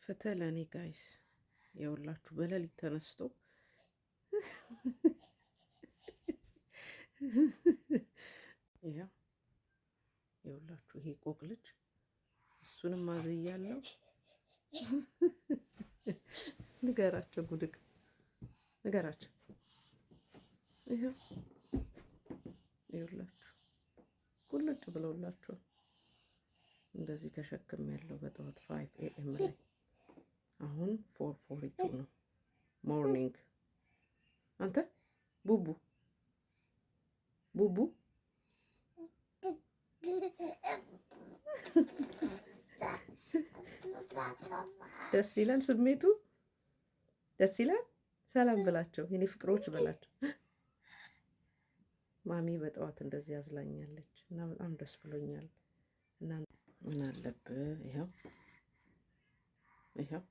ፍትህ ለእኔ ጋይስ የውላችሁ በሌሊት ተነስቶ ያ የውላችሁ ይሄ ቆቅ ልጅ እሱንም አዝያለሁ። ንገራቸው ጉድቅ ንገራቸው። ይሄው ይውላችሁ ቁልጭ ብለውላችኋል። እንደዚህ ተሸክም ያለው በጠዋት 5 AM ላይ አሁን 4:42 ነው ሞርኒንግ። አንተ ቡቡ ቡቡ ደስ ይላል ስሜቱ፣ ደስ ይላል። ሰላም ብላቸው የኔ ፍቅሮች በላቸው። ማሚ በጠዋት እንደዚህ ያዝላኛለች እና በጣም ደስ ብሎኛል። እና ምን አለብህ ይኸው ይኸው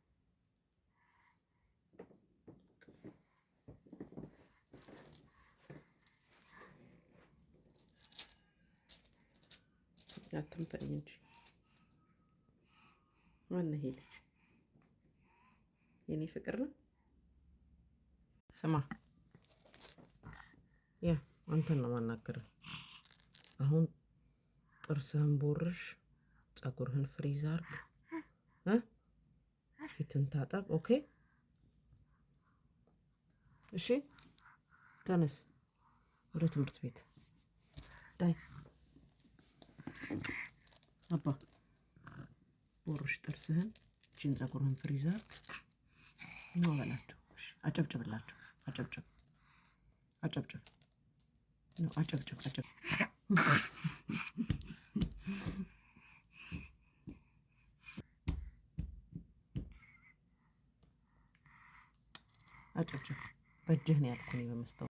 አትምታኝ እንጂ ማነው ይሄ ልጅ? የኔ ፍቅር ነው። ስማ ያ አንተን ነው ማናገረው። አሁን ጥርስህን ቦርሽ፣ ፀጉርህን ፍሪዝ አርግ፣ ፊትን ታጠብ። ኦኬ እሺ፣ ተነስ ወደ ትምህርት ቤት ዳይ። አባ ቦርሽ ጥርስህን፣ እቺን ፀጉርህን ፍሪዝ አርግ ነው በላቸው። እሺ አጨብጭብላቸው። አጨብጭብ አጨብጭብ ነው አጨብጭብ አጨብጭብ። አጨብጭብ በእጅህ ነው ያልኩኝ በመስታወት